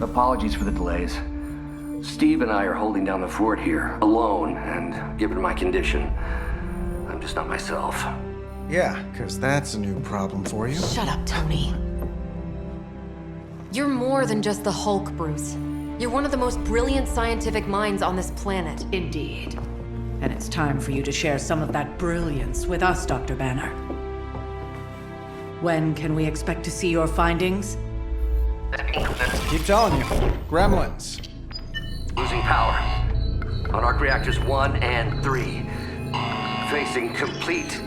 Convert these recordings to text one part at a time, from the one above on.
Apologies for the delays. Steve and I are holding down the fort here, alone, and given my condition, I'm just not myself. Yeah, because that's a new problem for you. Shut up, Tony. You're more than just the Hulk, Bruce. You're one of the most brilliant scientific minds on this planet. Indeed. And it's time for you to share some of that brilliance with us, Dr. Banner. When can we expect to see your findings? Keep telling you. Gremlins. Losing power. On arc reactors 1 and 3. Facing complete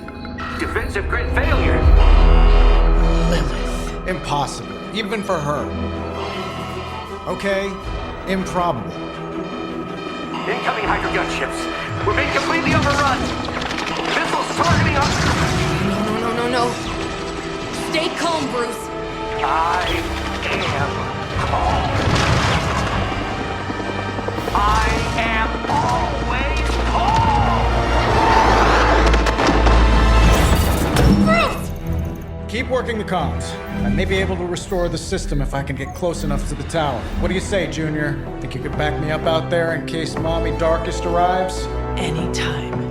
defensive grid failure. Lilith. Impossible. Even for her. Okay. Improbable. Incoming Hydra gunships. We're being completely overrun. Missiles targeting us. No. Stay calm, Bruce. I am calm. I am always calm. Keep working the comms. I may be able to restore the system if I can get close enough to the tower. What do you say, Junior? Think you could back me up out there in case Mommy Darkest arrives? Anytime.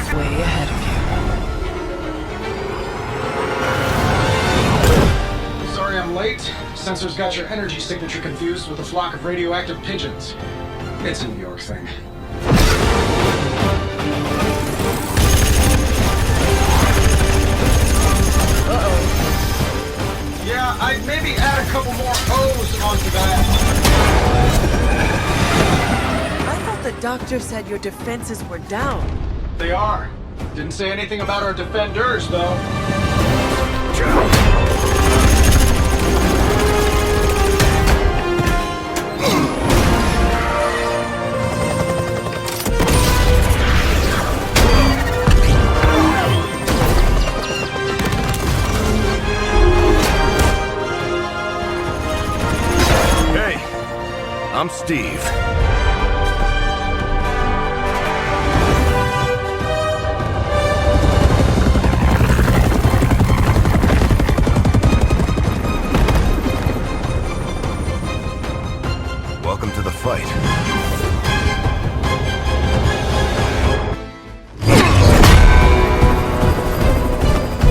Way ahead of Sorry I'm late. Sensors got your energy signature confused with a flock of radioactive pigeons. It's a New York thing. Uh-oh. Yeah, I'd maybe add a couple more O's onto that. I thought the doctor said your defenses were down. They are. Didn't say anything about our defenders, though. Hey, I'm Steve. Welcome to the fight.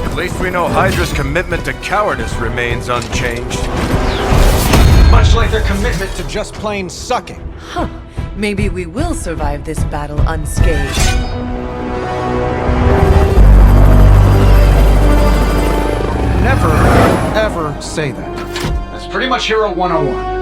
At least we know Hydra's commitment to cowardice remains unchanged. Much like their commitment to just plain sucking. Huh. Maybe we will survive this battle unscathed. Never, ever say that. That's pretty much Hero 101.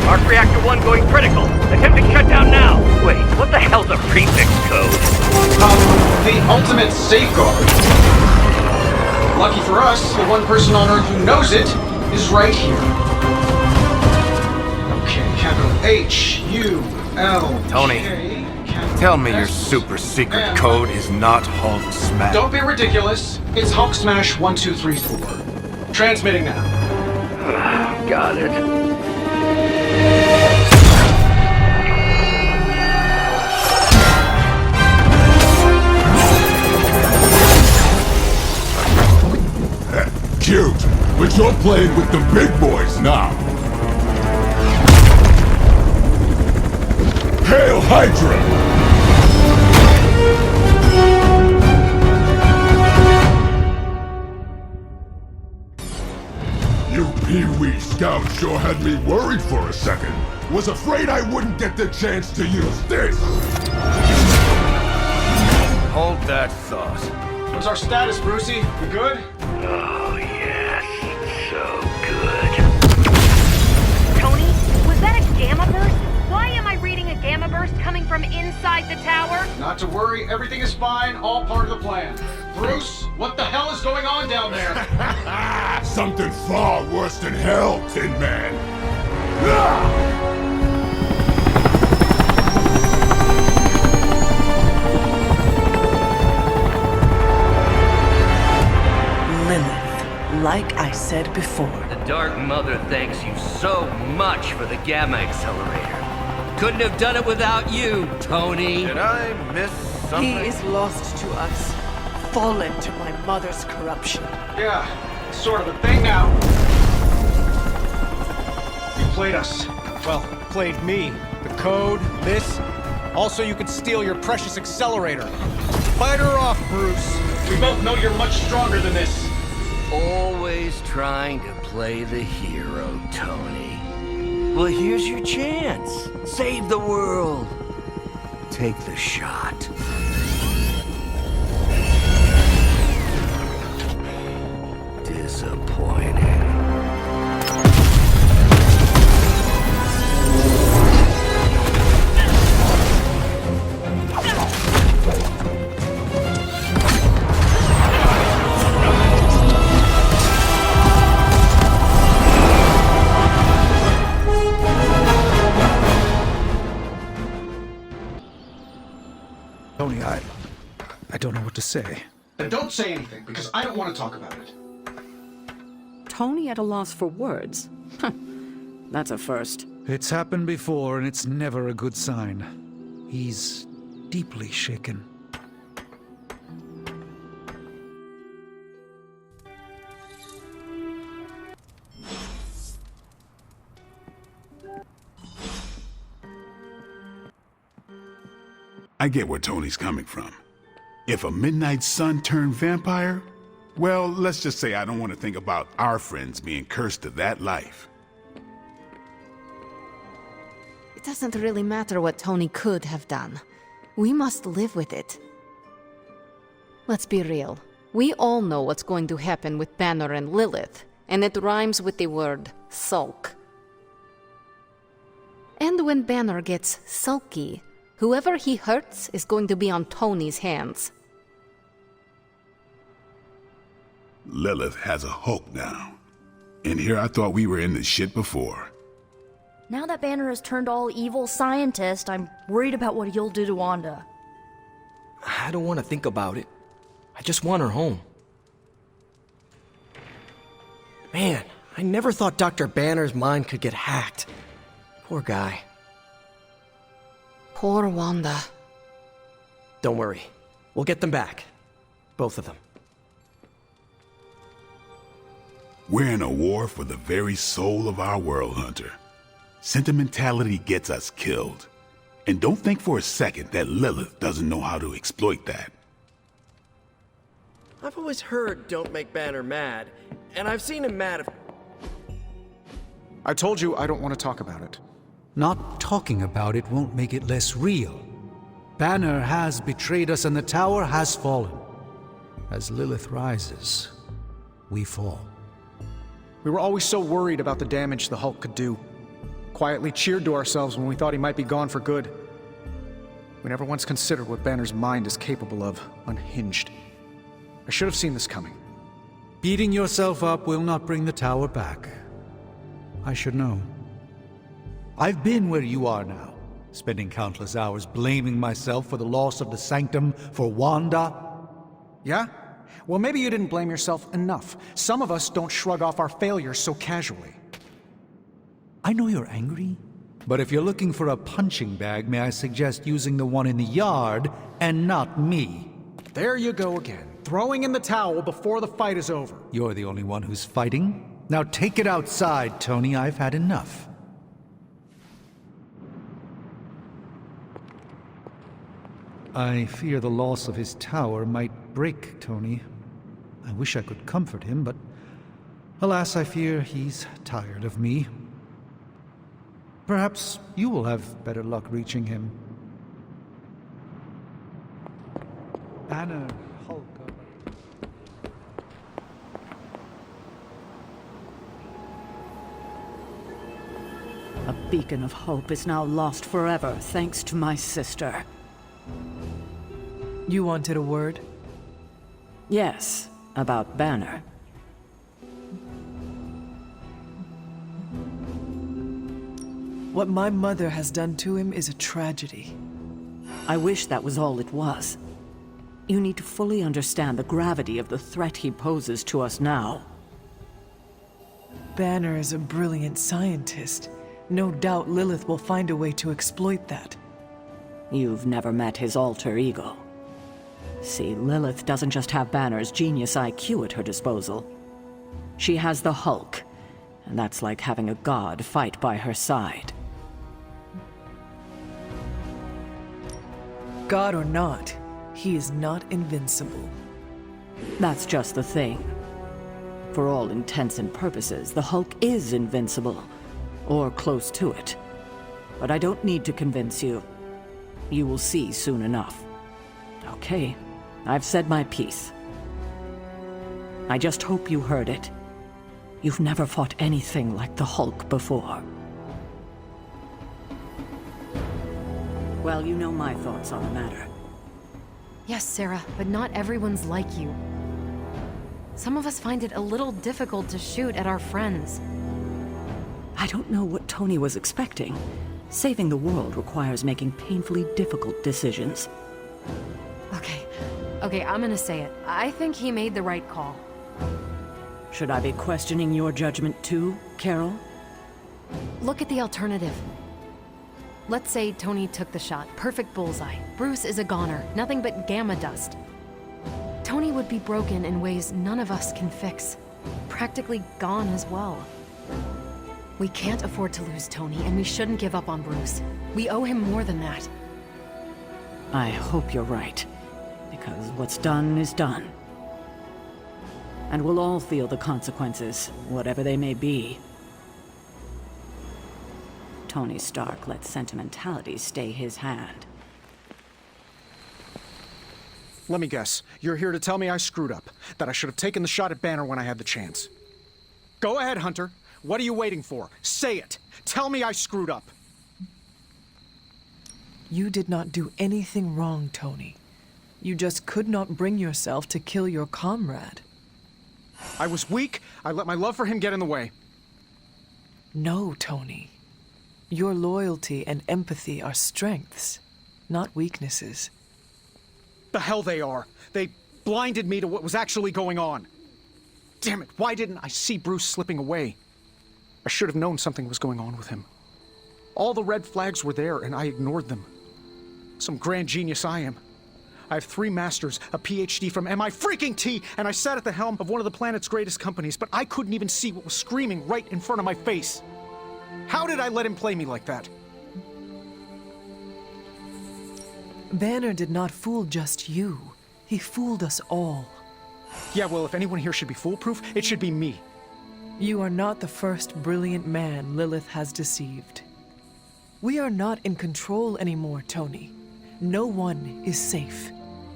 Arc reactor 1 going critical. Attempting shutdown now. Wait, what the hell's a prefix code? The ultimate safeguard. Lucky for us, the one person on Earth who knows it is right here. Okay, capital H-U-L. Tony, tell me your super secret code is not Hulk Smash. Don't be ridiculous. It's Hulk Smash 1234. Transmitting now. Got it. Cute, but you're playing with the big boys now. Hail Hydra! You Pee-wee Scout sure had me worried for a second. Was afraid I wouldn't get the chance to use this. Hold that thought. What's our status, Brucey? We good? Oh, yes. So good. Tony, was that a gamma burst? Why am I reading a gamma burst coming from inside the tower? Not to worry, everything is fine, all part of the plan. Bruce, what the hell is going on down there? something far worse than hell, Tin Man. Ah! Lilith, like I said before. The Dark Mother thanks you so much for the Gamma Accelerator. Couldn't have done it without you, Tony. Did I miss something? He is lost to us, fallen to my mother's corruption. Yeah, sort of a thing now. You played us. Well, played me. The code, this. Also, you could steal your precious accelerator. Fight her off, Bruce. We both know you're much stronger than this. Always trying to play the hero, Tony. Well, here's your chance. Save the world. Take the shot. Disappointing. Tony, I don't know what to say. Then don't say anything, because I don't want to talk about it. Tony at a loss for words? That's a first. It's happened before, and it's never a good sign. He's deeply shaken. I get where Tony's coming from. If a midnight sun turned vampire, well, let's just say I don't want to think about our friends being cursed to that life. It doesn't really matter what Tony could have done. We must live with it. Let's be real. We all know what's going to happen with Banner and Lilith, and it rhymes with the word sulk. And when Banner gets sulky, whoever he hurts is going to be on Tony's hands. Lilith has a Hulk now. And here I thought we were in this shit before. Now that Banner has turned all evil scientist, I'm worried about what he'll do to Wanda. I don't want to think about it. I just want her home. Man, I never thought Dr. Banner's mind could get hacked. Poor guy. Poor Wanda. Don't worry. We'll get them back. Both of them. We're in a war for the very soul of our world, Hunter. Sentimentality gets us killed. And don't think for a second that Lilith doesn't know how to exploit that. I've always heard don't make Banner mad, and I've seen him mad if... I told you I don't want to talk about it. Not talking about it won't make it less real. Banner has betrayed us and the tower has fallen. As Lilith rises, we fall. We were always so worried about the damage the Hulk could do. Quietly cheered to ourselves when we thought he might be gone for good. We never once considered what Banner's mind is capable of, unhinged. I should have seen this coming. Beating yourself up will not bring the tower back. I should know. I've been where you are now, spending countless hours blaming myself for the loss of the Sanctum for Wanda. Yeah? Well, maybe you didn't blame yourself enough. Some of us don't shrug off our failures so casually. I know you're angry, but if you're looking for a punching bag, may I suggest using the one in the yard and not me? There you go again, throwing in the towel before the fight is over. You're the only one who's fighting. Now take it outside, Tony. I've had enough. I fear the loss of his tower might break Tony. I wish I could comfort him, but alas, I fear he's tired of me. Perhaps you will have better luck reaching him. Banner, Hulk. A beacon of hope is now lost forever, thanks to my sister. You wanted a word? Yes, about Banner. What my mother has done to him is a tragedy. I wish that was all it was. You need to fully understand the gravity of the threat he poses to us now. Banner is a brilliant scientist. No doubt Lilith will find a way to exploit that. You've never met his alter ego. See, Lilith doesn't just have Banner's genius IQ at her disposal. She has the Hulk, and that's like having a god fight by her side. God or not, he is not invincible. That's just the thing. For all intents and purposes, the Hulk is invincible, or close to it. But I don't need to convince you. You will see soon enough. Okay, I've said my piece. I just hope you heard it. You've never fought anything like the Hulk before. Well, you know my thoughts on the matter. Yes, Sarah, but not everyone's like you. Some of us find it a little difficult to shoot at our friends. I don't know what Tony was expecting. Saving the world requires making painfully difficult decisions. Okay, I'm gonna say it. I think he made the right call. Should I be questioning your judgment too, Carol? Look at the alternative. Let's say Tony took the shot. Perfect bullseye. Bruce is a goner. Nothing but gamma dust. Tony would be broken in ways none of us can fix. Practically gone as well. We can't afford to lose Tony, and we shouldn't give up on Bruce. We owe him more than that. I hope you're right, because what's done is done. And we'll all feel the consequences, whatever they may be. Tony Stark let sentimentality stay his hand. Let me guess. You're here to tell me I screwed up. That I should have taken the shot at Banner when I had the chance. Go ahead, Hunter. What are you waiting for? Say it. Tell me I screwed up. You did not do anything wrong, Tony. You just could not bring yourself to kill your comrade. I was weak. I let my love for him get in the way. No, Tony. Your loyalty and empathy are strengths, not weaknesses. The hell they are. They blinded me to what was actually going on. Damn it, why didn't I see Bruce slipping away? I should have known something was going on with him. All the red flags were there, and I ignored them. Some grand genius I am. I have 3 masters, a PhD from MI-freaking-T, and I sat at the helm of one of the planet's greatest companies, but I couldn't even see what was screaming right in front of my face. How did I let him play me like that? Banner did not fool just you. He fooled us all. Yeah, well, if anyone here should be foolproof, it should be me. You are not the first brilliant man Lilith has deceived. We are not in control anymore, Tony. No one is safe.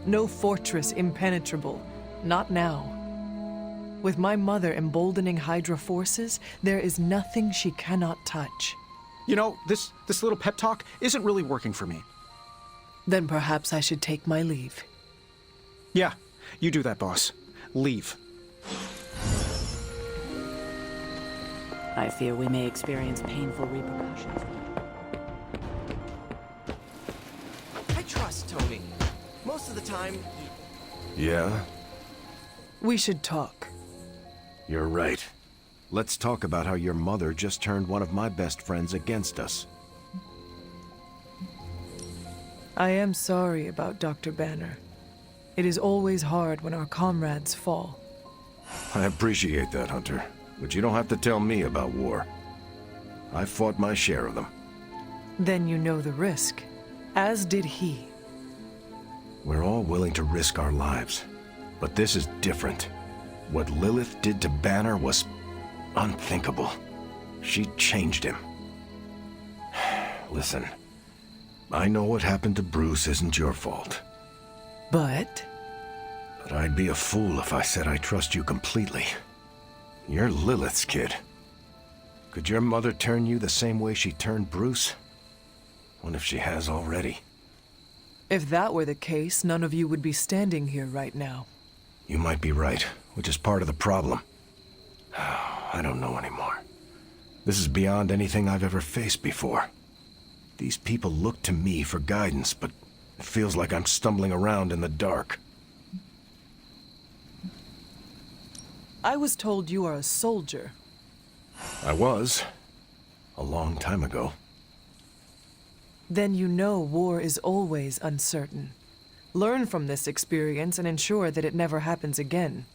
No fortress impenetrable. Not now. With my mother emboldening Hydra forces, there is nothing she cannot touch. You know, this little pep talk isn't really working for me. Then perhaps I should take my leave. Yeah, you do that, boss. Leave. I fear we may experience painful repercussions. I trust Tony. Most of the time... Yeah? We should talk. You're right. Let's talk about how your mother just turned one of my best friends against us. I am sorry about Dr. Banner. It is always hard when our comrades fall. I appreciate that, Hunter. But you don't have to tell me about war. I fought my share of them. Then you know the risk. As did he. We're all willing to risk our lives. But this is different. What Lilith did to Banner was unthinkable. She changed him. Listen, I know what happened to Bruce isn't your fault. But I'd be a fool if I said I trust you completely. You're Lilith's kid. Could your mother turn you the same way she turned Bruce? What if she has already? if that were the case, none of you would be standing here right now. You might be right, which is part of the problem. I don't know anymore. This is beyond anything I've ever faced before. These people look to me for guidance, but it feels like I'm stumbling around in the dark. I was told you are a soldier. I was. A long time ago. Then you know war is always uncertain. Learn from this experience and ensure that it never happens again.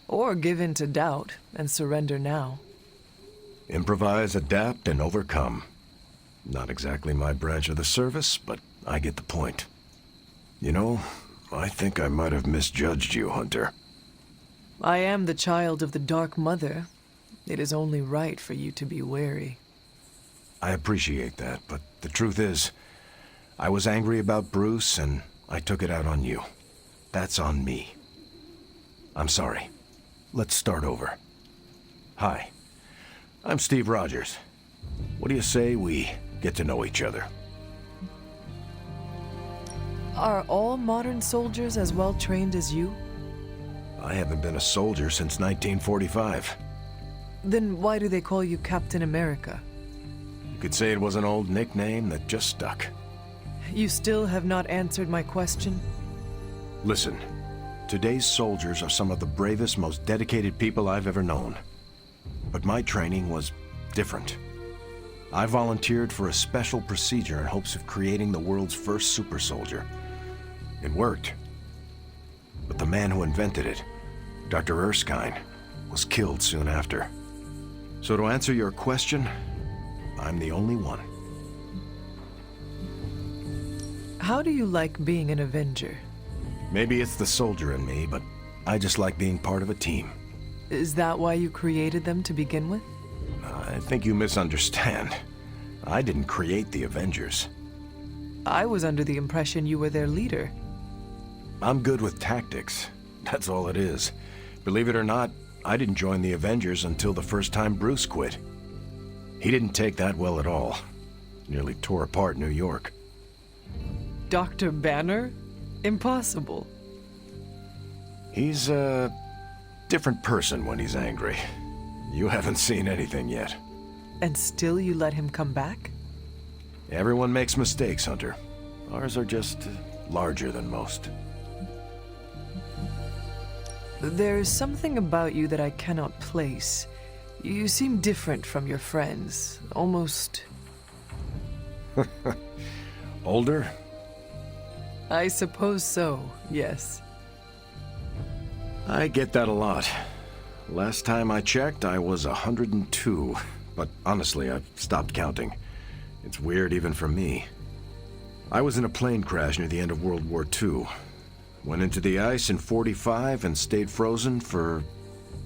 Or give in to doubt and surrender now. Improvise, adapt, and overcome. Not exactly my branch of the service, but I get the point. You know, I think I might have misjudged you, Hunter. I am the child of the Dark Mother. It is only right for you to be wary. I appreciate that, but the truth is, I was angry about Bruce, and I took it out on you. That's on me. I'm sorry. Let's start over. Hi, I'm Steve Rogers. What do you say we get to know each other? Are all modern soldiers as well trained as you? I haven't been a soldier since 1945. Then why do they call you Captain America? You could say it was an old nickname that just stuck. You still have not answered my question? Listen, today's soldiers are some of the bravest, most dedicated people I've ever known. But my training was different. I volunteered for a special procedure in hopes of creating the world's first super soldier. It worked. But the man who invented it, Dr. Erskine, was killed soon after. So to answer your question, I'm the only one. How do you like being an Avenger? Maybe it's the soldier in me, but I just like being part of a team. Is that why you created them to begin with? I think you misunderstand. I didn't create the Avengers. I was under the impression you were their leader. I'm good with tactics. That's all it is. Believe it or not, I didn't join the Avengers until the first time Bruce quit. He didn't take that well at all. Nearly tore apart New York. Dr. Banner? Impossible. He's a different person when he's angry. You haven't seen anything yet. And still you let him come back? Everyone makes mistakes, Hunter. Ours are just larger than most. There's something about you that I cannot place. You seem different from your friends. Almost... Older? I suppose so, yes. I get that a lot. Last time I checked, I was 102. But honestly, I've stopped counting. It's weird even for me. I was in a plane crash near the end of World War II. Went into the ice in '45 and stayed frozen for,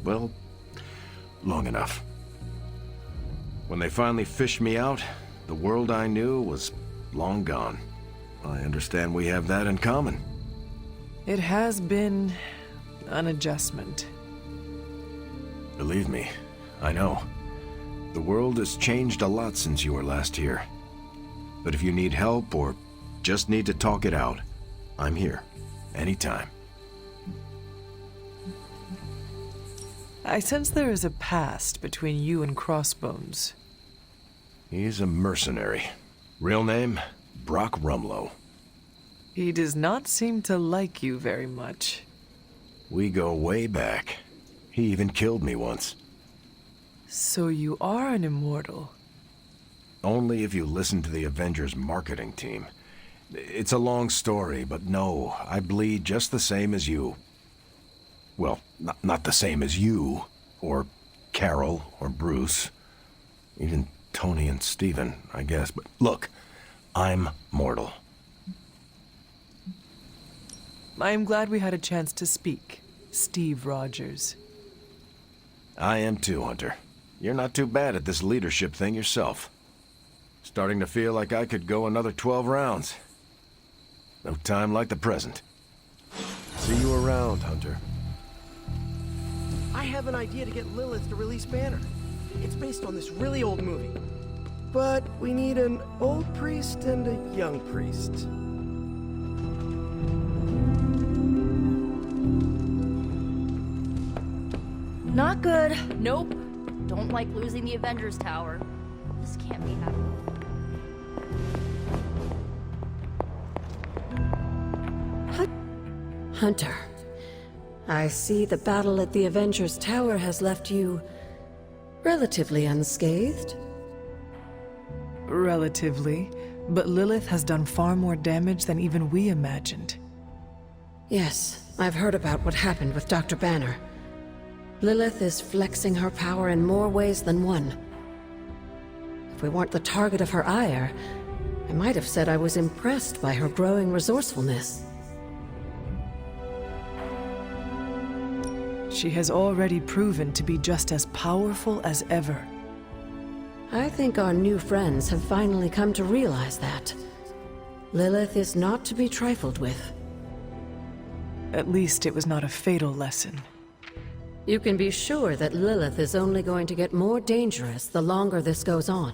well, long enough. When they finally fished me out, the world I knew was long gone. I understand we have that in common. It has been an adjustment. Believe me, I know. The world has changed a lot since you were last here. But if you need help or just need to talk it out, I'm here. Anytime. I sense there is a past between you and Crossbones. He's a mercenary. Real name, Brock Rumlow. He does not seem to like you very much. We go way back. He even killed me once. So you are an immortal? Only if you listen to the Avengers marketing team. It's a long story, but no, I bleed just the same as you. Well, not the same as you, or Carol, or Bruce. Even Tony and Steven, I guess. But look, I'm mortal. I am glad we had a chance to speak, Steve Rogers. I am too, Hunter. You're not too bad at this leadership thing yourself. Starting to feel like I could go another 12 rounds. No time like the present. See you around, Hunter. I have an idea to get Lilith to release Banner. It's based on this really old movie. But we need an old priest and a young priest. Not good. Nope. don't like losing the Avengers Tower. This can't be happening. Hunter, I see the battle at the Avengers Tower has left you relatively unscathed. Relatively, but Lilith has done far more damage than even we imagined. Yes, I've heard about what happened with Dr. Banner. Lilith is flexing her power in more ways than one. If we weren't the target of her ire, I might have said I was impressed by her growing resourcefulness. She has already proven to be just as powerful as ever. I think our new friends have finally come to realize that. Lilith is not to be trifled with. At least it was not a fatal lesson. You can be sure that Lilith is only going to get more dangerous the longer this goes on.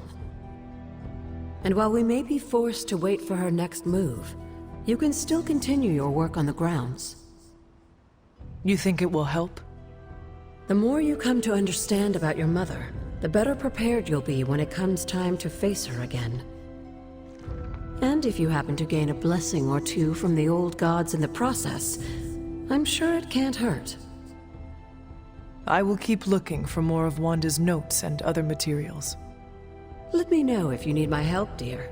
And while we may be forced to wait for her next move, you can still continue your work on the grounds. You think it will help? The more you come to understand about your mother, the better prepared you'll be when it comes time to face her again. And if you happen to gain a blessing or two from the old gods in the process, I'm sure it can't hurt. I will keep looking for more of Wanda's notes and other materials. Let me know if you need my help, dear.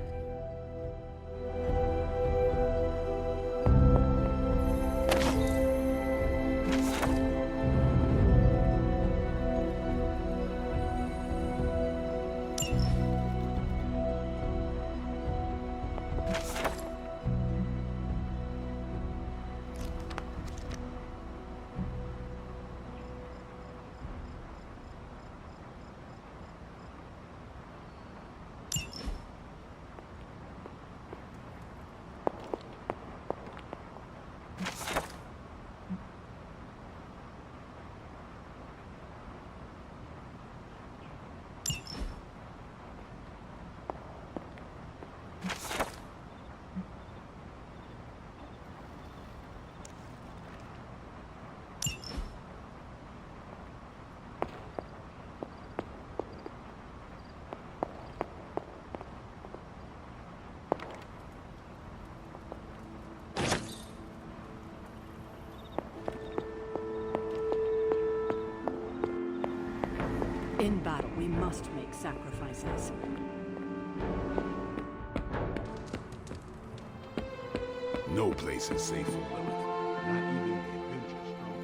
In battle, we must make sacrifices. No place is safe for Lilith. Not even the Avengers Throne.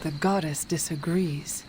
the goddess disagrees.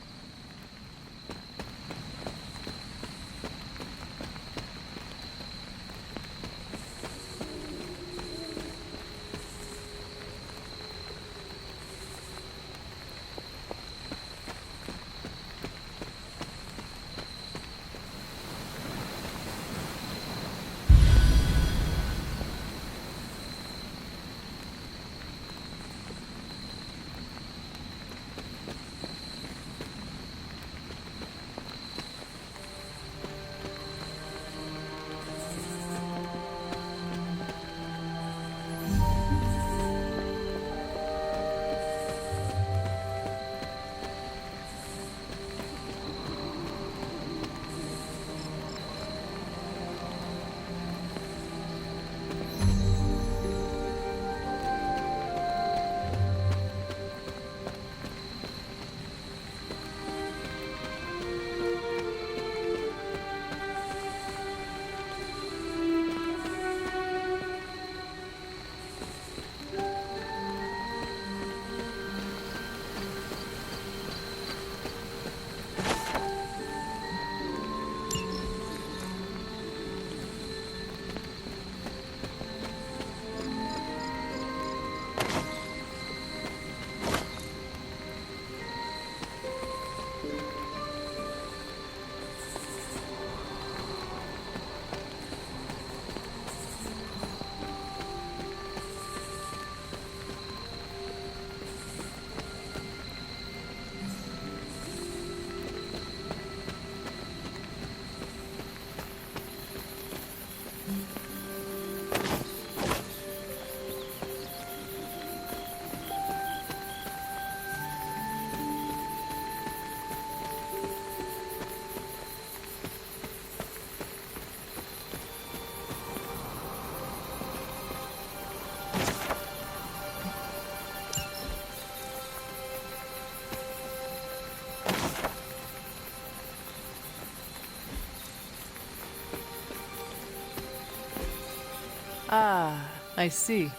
Ah, I see.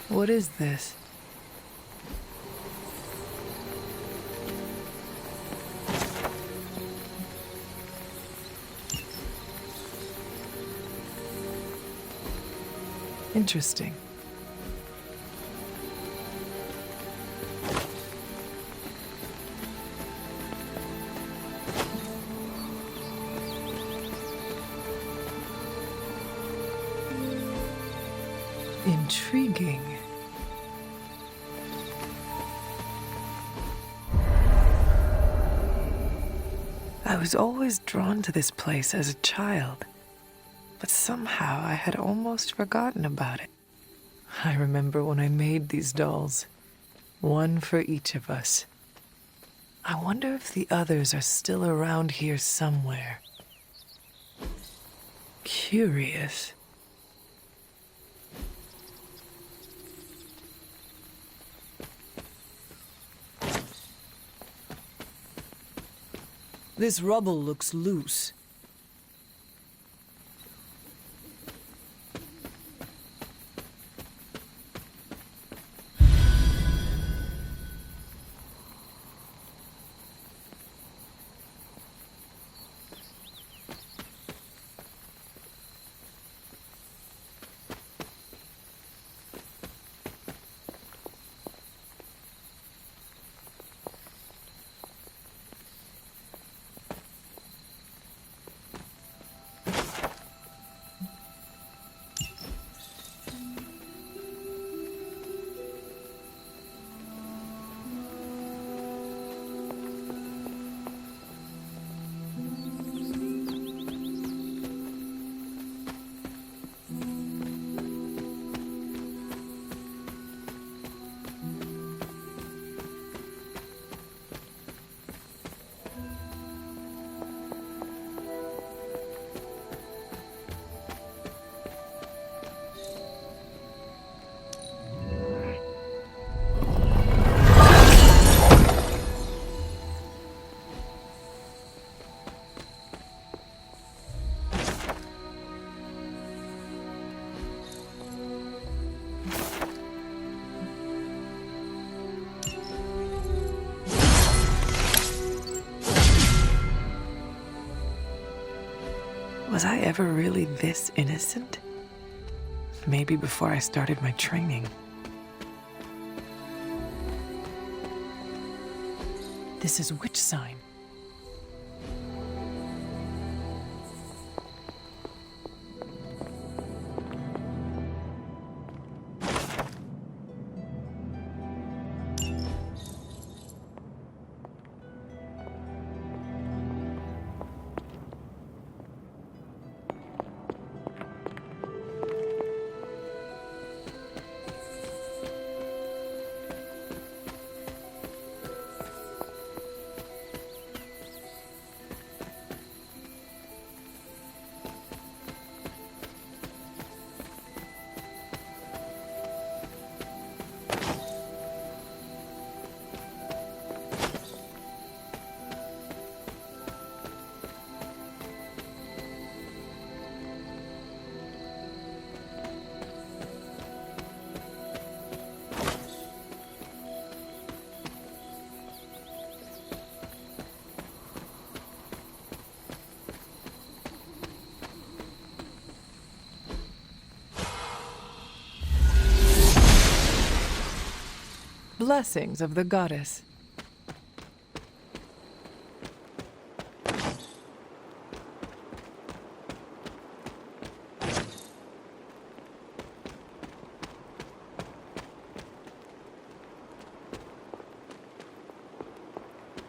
What is this? Interesting. Intriguing. I was always drawn to this place as a child, but somehow I had almost forgotten about it. I remember when I made these dolls, one for each of us. I wonder if the others are still around here somewhere. Curious. This rubble looks loose. Was I ever really this innocent? Maybe before I started my training. This is which sign? Blessings of the goddess.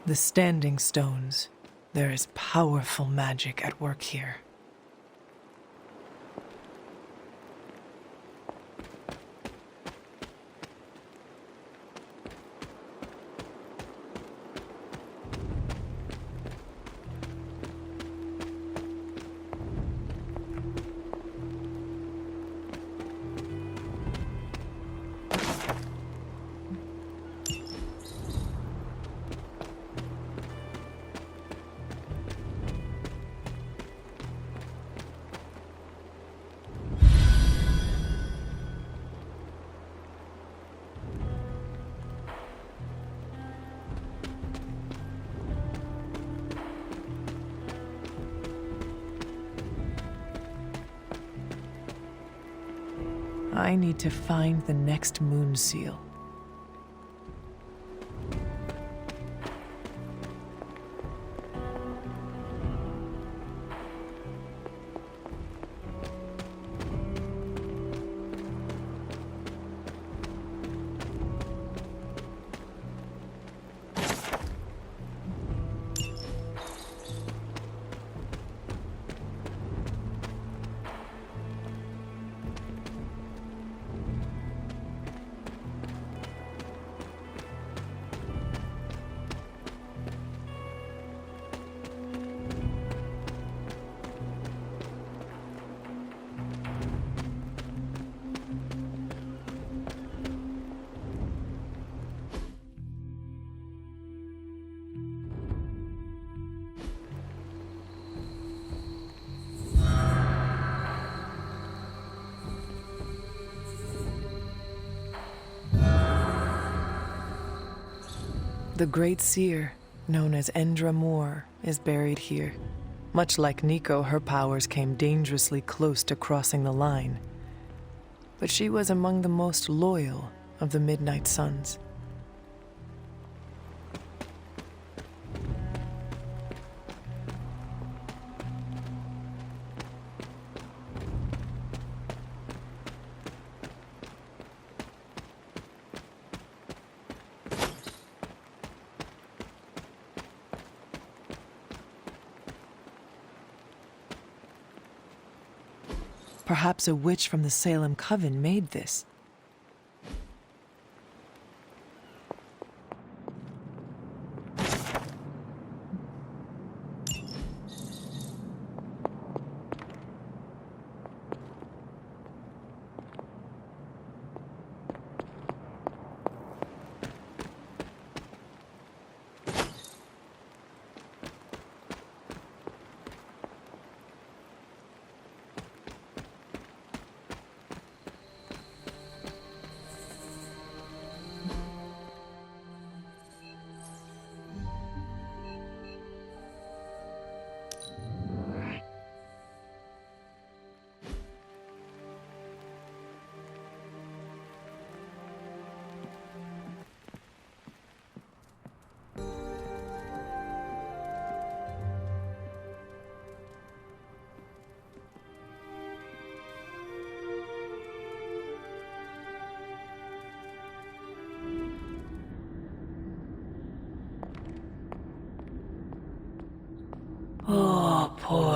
The Standing Stones. There is powerful magic at work here. I need to find the next moon seal. The Great Seer, known as Endra Moore, is buried here. Much like Nico, her powers came dangerously close to crossing the line. But she was among the most loyal of the Midnight Suns. Perhaps a witch from the Salem Coven made this.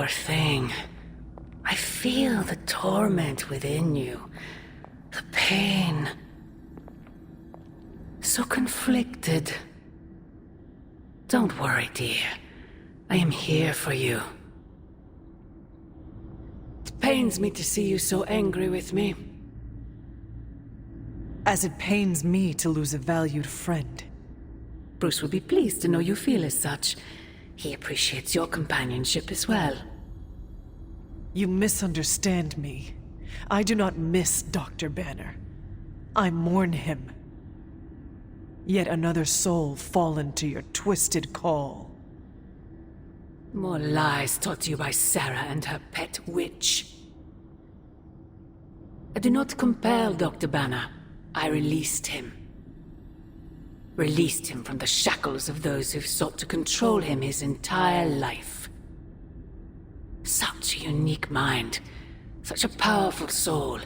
Poor thing. I feel the torment within you. The pain. So conflicted. Don't worry, dear. I am here for you. It pains me to see you so angry with me. As it pains me to lose a valued friend. Bruce will be pleased to know you feel as such. He appreciates your companionship as well. You misunderstand me. I do not miss Dr. Banner. I mourn him. Yet another soul fallen to your twisted call. More lies taught to you by Sarah and her pet witch. I do not compel Dr. Banner. I released him. Released him from the shackles of those who've sought to control him his entire life. Such a unique mind, such a powerful soul,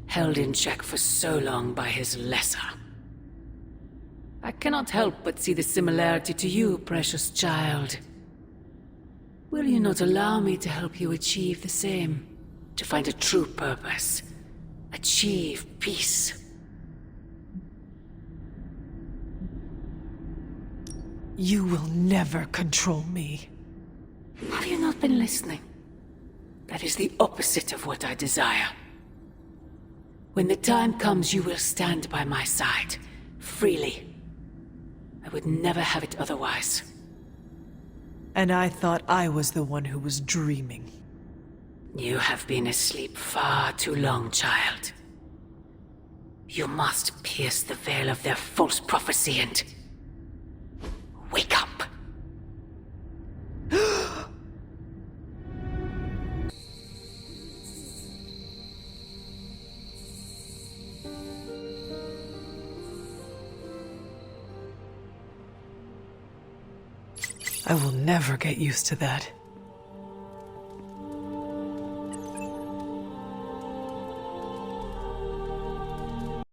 held in check for so long by his lesser. I cannot help but see the similarity to you, precious child. Will you not allow me to help you achieve the same? To find a true purpose, achieve peace. You will never control me. Have you not been listening? That is the opposite of what I desire. When the time comes, you will stand by my side, freely. I would never have it otherwise. And I thought I was the one who was dreaming. You have been asleep far too long, child. You must pierce the veil of their false prophecy and wake up. I will never get used to that.